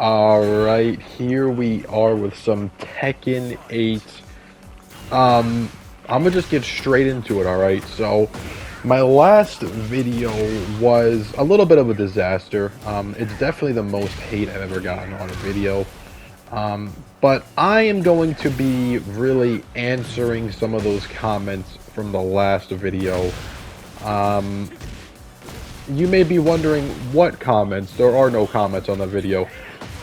Alright, here we are with some Tekken 8. I'm gonna just get straight into it, alright? So, my last video was a little bit of a disaster. It's definitely the most hate I've ever gotten on a video. But I am going to be really answering some of those comments from the last video. You may be wondering what comments. There are no comments on the video.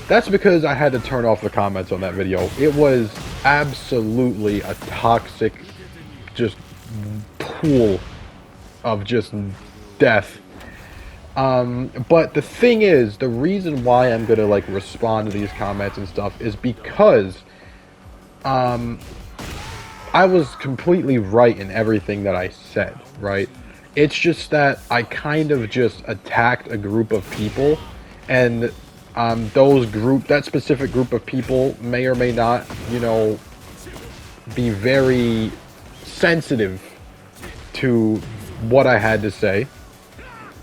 That's because I had to turn off the comments on that video. It was absolutely a toxic, just pool of just death. But the thing is, the reason why I'm gonna like respond to these comments and stuff is because I was completely right in everything that I said, right? It's just that I kind of just attacked a group of people, and that specific group of people may or may not, you know, be very sensitive to what I had to say.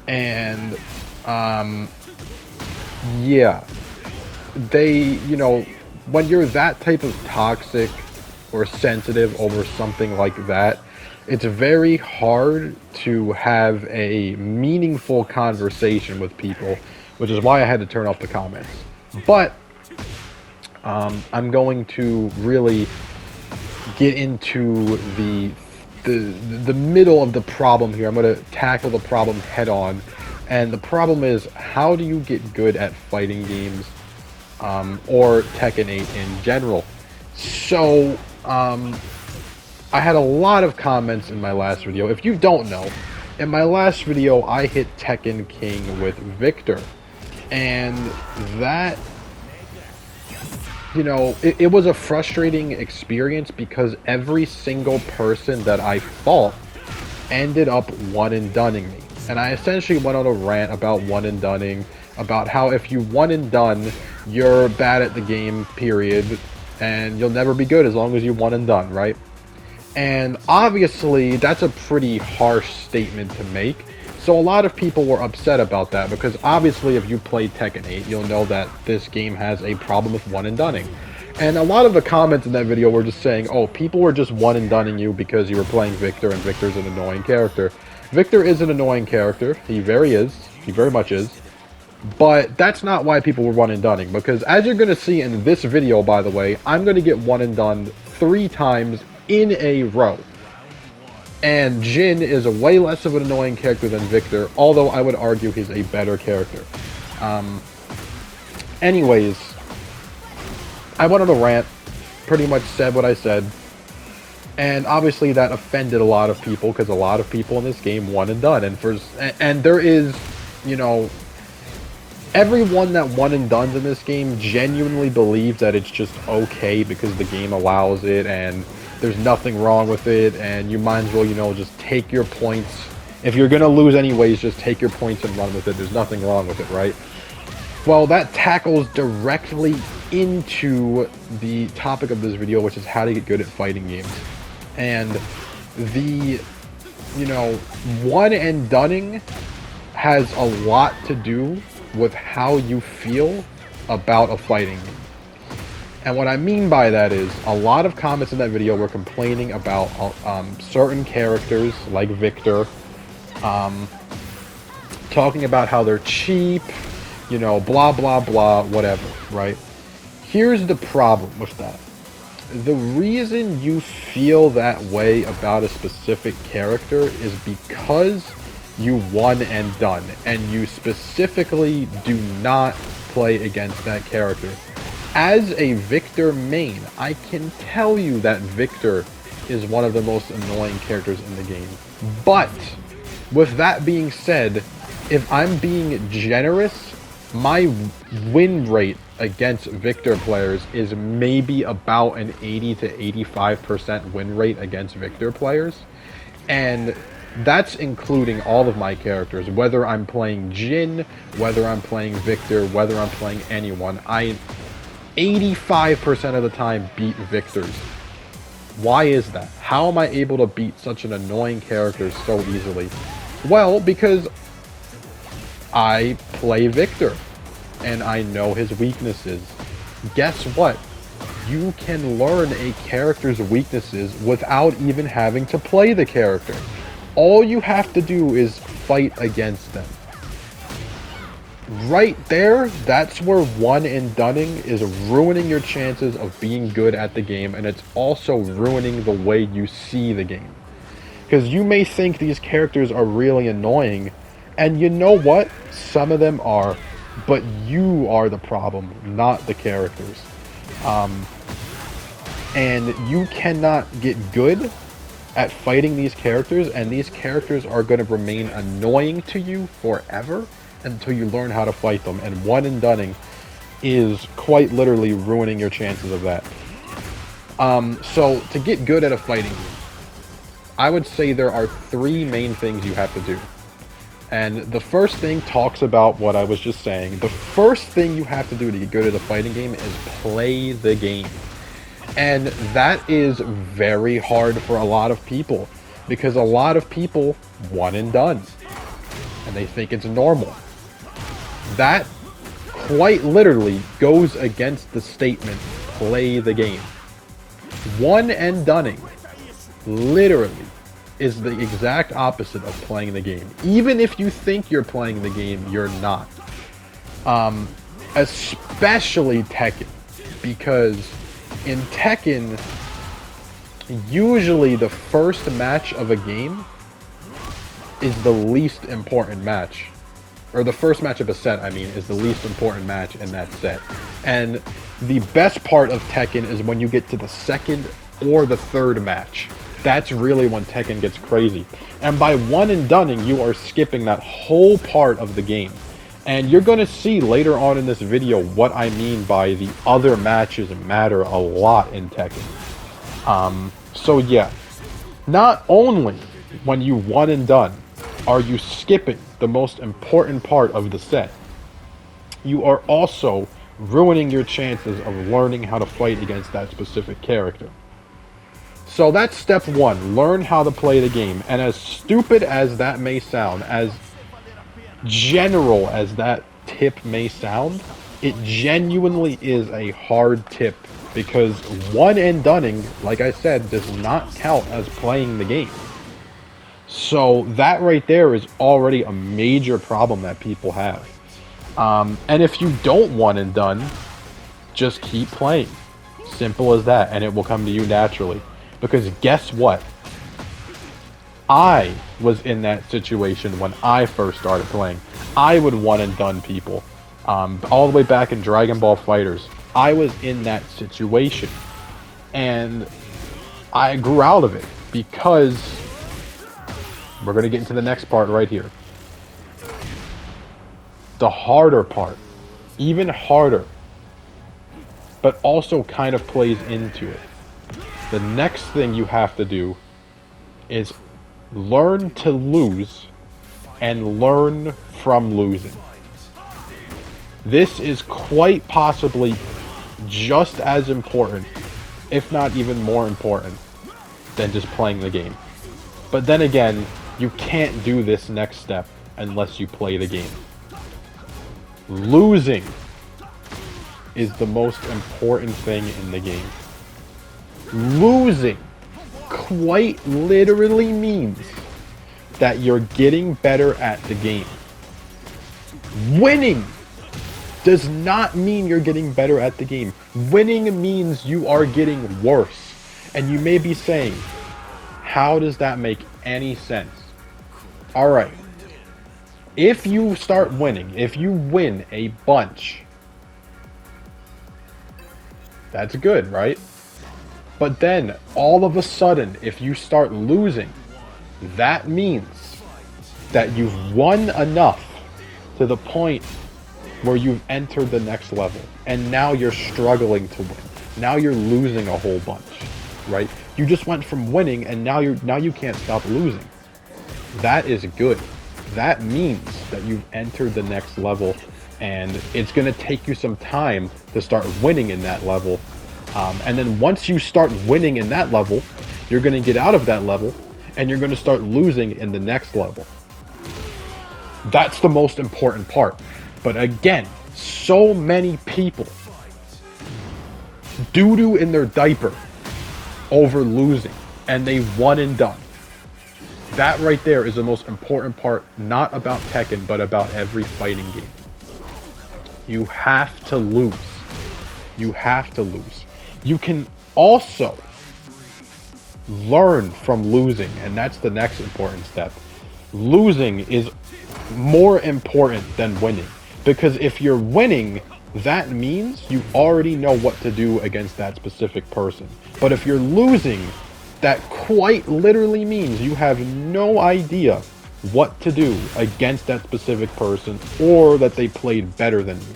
And, yeah, you know, when you're that type of toxic or sensitive over something like that, it's very hard to have a meaningful conversation with people, which is why I had to turn off the comments. But I'm going to really get into the middle of the problem here. I'm going to tackle the problem head on, and the problem is, how do you get good at fighting games or Tekken 8 in general? So I had a lot of comments in my last video. If you don't know, in my last video I hit Tekken King with Victor, and that, you know, it was a frustrating experience because every single person that I fought ended up one and dunning me. And I essentially went on a rant about one and dunning, about how if you one and done, you're bad at the game, period, and you'll never be good as long as you one and done, right? And obviously that's a pretty harsh statement to make. So a lot of people were upset about that, because obviously if you play Tekken 8, you'll know that this game has a problem with one and dunning. And a lot of the comments in that video were just saying, oh, people were just one and dunning you because you were playing Victor, and Victor's an annoying character. Victor is an annoying character. He very much is. But that's not why people were one and dunning, because as you're going to see in this video, by the way, I'm going to get one and done 3 times in a row. And Jin is a way less of an annoying character than Victor, although I would argue he's a better character. Anyways, I went on a rant, pretty much said what I said, and obviously that offended a lot of people, because a lot of people in this game one and done, and there is, you know, everyone that one and dones in this game genuinely believes that it's just okay because the game allows it, and there's nothing wrong with it, and you might as well, you know, just take your points. If you're gonna lose anyways, just take your points and run with it. There's nothing wrong with it, right? Well, that tackles directly into the topic of this video, which is how to get good at fighting games. And the, you know, one and dunning has a lot to do with how you feel about a fighting game. And what I mean by that is, a lot of comments in that video were complaining about certain characters, like Victor, talking about how they're cheap, you know, blah, blah, blah, whatever, right? Here's the problem with that. The reason you feel that way about a specific character is because you won and done, and you specifically do not play against that character. As a Victor main, I can tell you that Victor is one of the most annoying characters in the game. But, with that being said, if I'm being generous, my win rate against Victor players is maybe about an 80 to 85% win rate against Victor players. And that's including all of my characters, whether I'm playing Jin, whether I'm playing Victor, whether I'm playing anyone. I 85% of the time beat Victors. Why is that? How am I able to beat such an annoying character so easily? Well, because I play Victor. and I know his weaknesses. Guess what? You can learn a character's weaknesses without even having to play the character. All you have to do is fight against them. Right there, that's where one and dunning is ruining your chances of being good at the game, and it's also ruining the way you see the game. Because you may think these characters are really annoying, and you know what? Some of them are, but you are the problem, not the characters. And you cannot get good at fighting these characters, and these characters are going to remain annoying to you forever until you learn how to fight them, and one and dunning is quite literally ruining your chances of that. So to get good at a fighting game, I would say there are 3 main things you have to do. And the first thing talks about what I was just saying. The first thing you have to do to get good at a fighting game is play the game. And that is very hard for a lot of people, because a lot of people one and done, and they think it's normal. That quite literally goes against the statement, play the game. One and dunning literally is the exact opposite of playing the game. Even if you think you're playing the game, you're not. Especially Tekken, because in Tekken, usually the first match of a game is the least important match. Or the first match of a set, I mean, is the least important match in that set. And the best part of Tekken is when you get to the second or the third match. That's really when Tekken gets crazy. And by one and dunning, you are skipping that whole part of the game. And you're going to see later on in this video what I mean by the other matches matter a lot in Tekken. So yeah, not only when you one and done are you skipping the most important part of the set, you are also ruining your chances of learning how to fight against that specific character. So that's step 1, learn how to play the game. And as stupid as that may sound, as general as that tip may sound, it genuinely is a hard tip, because one and dunning, like I said, does not count as playing the game. So that right there is already a major problem that people have. And if you don't one and done, just keep playing. Simple as that, and it will come to you naturally. Because guess what? I was in that situation when I first started playing. I would one and done people. All the way back in DragonBallfighterz, I was in that situation. And I grew out of it, because we're going to get into the next part right here. The harder part, even harder, but also kind of plays into it. The next thing you have to do is learn to lose and learn from losing. This is quite possibly just as important, if not even more important, than just playing the game. But then again, you can't do this next step unless you play the game. Losing is the most important thing in the game. Losing quite literally means that you're getting better at the game. Winning does not mean you're getting better at the game. Winning means you are getting worse. And you may be saying, how does that make any sense? Alright. If you start winning, if you win a bunch, that's good, right? But then, all of a sudden, if you start losing, that means that you've won enough to the point where you've entered the next level. And now you're struggling to win. Now you're losing a whole bunch, right? You just went from winning, and now you can't stop losing. That is good. That means that you've entered the next level, and it's going to take you some time to start winning in that level. And then once you start winning in that level, you're going to get out of that level, and you're going to start losing in the next level. That's the most important part. But again, So many people doo-doo in their diaper over losing, and they one and done. That right there is the most important part, not about Tekken, but about every fighting game. You have to lose. You have to lose. You can also learn from losing, and that's the next important step. Losing is more important than winning, because if you're winning, that means you already know what to do against that specific person. But if you're losing, that quite literally means you have no idea what to do against that specific person, or that they played better than you.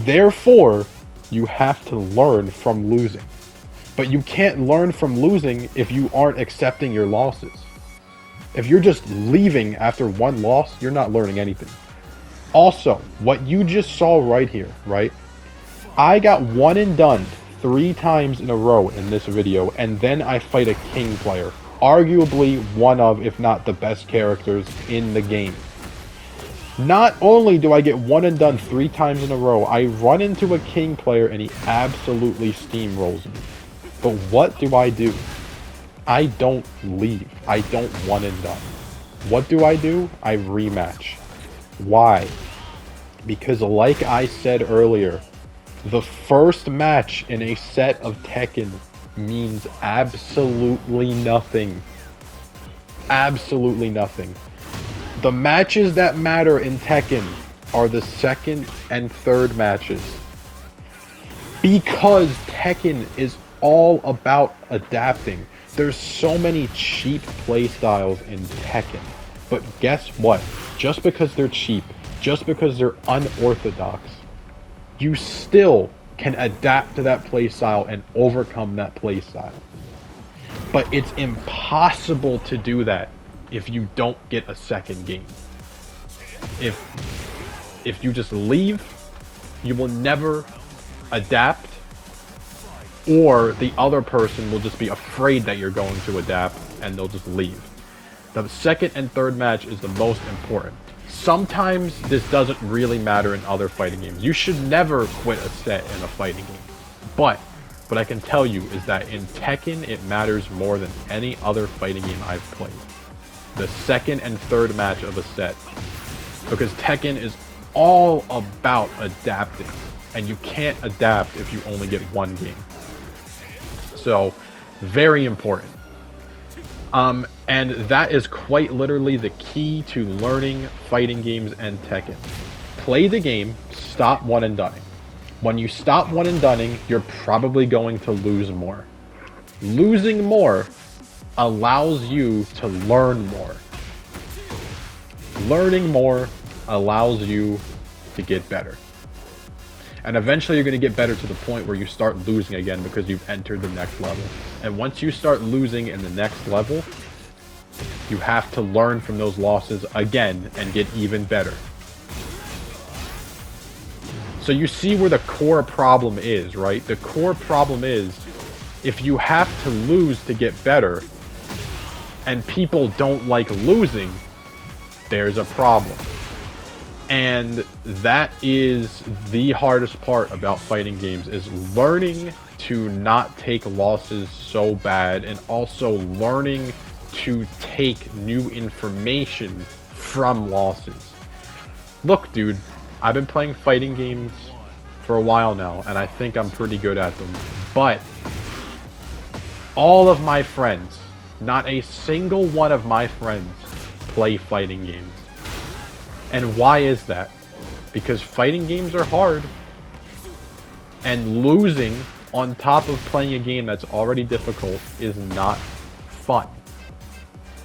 Therefore, you have to learn from losing. But you can't learn from losing if you aren't accepting your losses. If you're just leaving after one loss, you're not learning anything. Also, what you just saw right here, right? I got one and done 3 times in a row in this video, and then I fight a king player. Arguably one of, if not the best characters in the game. Not only do I get one and done 3 times in a row, I run into a king player and he absolutely steamrolls me. But what do? I don't leave. I don't one and done. What do? I rematch. Why? Because like I said earlier, the first match in a set of Tekken means absolutely nothing. Absolutely nothing. The matches that matter in Tekken are the second and third matches. Because Tekken is all about adapting. There's so many cheap playstyles in Tekken. But guess what? Just because they're cheap, just because they're unorthodox, you still can adapt to that playstyle and overcome that playstyle. But it's impossible to do that if you don't get a second game. If you just leave, you will never adapt, or the other person will just be afraid that you're going to adapt and they'll just leave. The second and third match is the most important. Sometimes this doesn't really matter in other fighting games. You should never quit a set in a fighting game. But what I can tell you is that in Tekken, it matters more than any other fighting game I've played. The second and third match of a set. Because Tekken is all about adapting. And you can't adapt if you only get one game. So, very important. And that is quite literally the key to learning fighting games and Tekken. Play the game, stop one and doneing. When you stop one and doneing, you're probably going to lose more. Losing more allows you to learn more. Learning more allows you to get better. And eventually you're going to get better to the point where you start losing again because you've entered the next level. And once you start losing in the next level, you have to learn from those losses again and get even better. So you see where the core problem is, right? The core problem is, if you have to lose to get better, and people don't like losing, there's a problem. And that is the hardest part about fighting games, is learning to not take losses so bad, and also learning to take new information from losses. Look, dude, I've been playing fighting games for a while now, and I think I'm pretty good at them. But all of my friends, not a single one of my friends, play fighting games. And why is that? Because fighting games are hard, and losing on top of playing a game that's already difficult is not fun.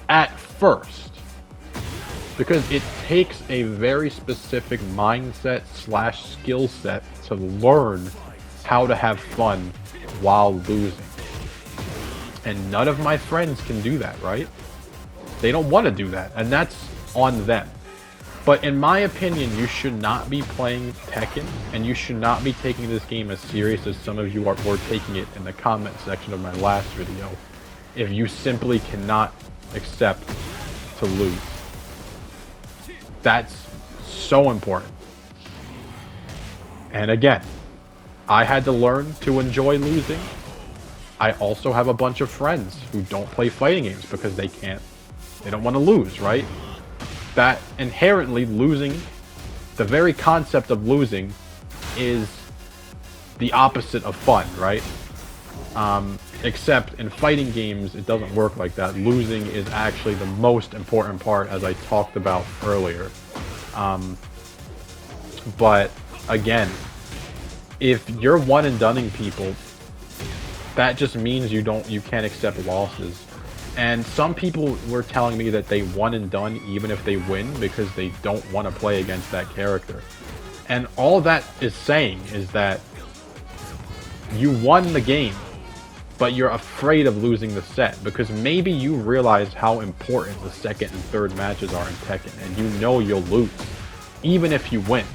At first. Because it takes a very specific mindset / skill set to learn how to have fun while losing. And none of my friends can do that, right? They don't want to do that, and that's on them. But in my opinion, you should not be playing Tekken, and you should not be taking this game as serious as some of you were taking it in the comment section of my last video, if you simply cannot accept to lose. That's so important. And again, I had to learn to enjoy losing. I also have a bunch of friends who don't play fighting games because they don't want to lose, right? That inherently losing, the very concept of losing is the opposite of fun, right? Except in fighting games, it doesn't work like that. Losing is actually the most important part, as I talked about earlier. But again, if you're one and doneing people, that just means you can't accept losses. And some people were telling me that they one and done even if they win because they don't want to play against that character. And all that is saying is that you won the game, but you're afraid of losing the set because maybe you realize how important the second and third matches are in Tekken, and you know you'll lose even if you win,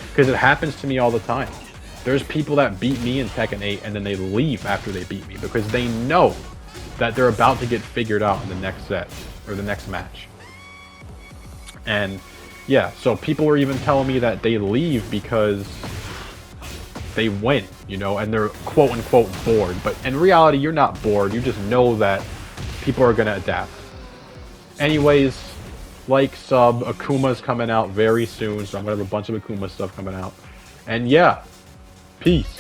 because it happens to me all the time. There's people that beat me in Tekken 8 and then they leave after they beat me because they know that they're about to get figured out in the next set or the next match. And yeah, so people were even telling me that they leave because they win, you know, and they're quote unquote bored. But in reality, you're not bored. You just know that people are going to adapt. Anyways, like, sub, Akuma's coming out very soon, so I'm going to have a bunch of Akuma stuff coming out. And yeah, peace.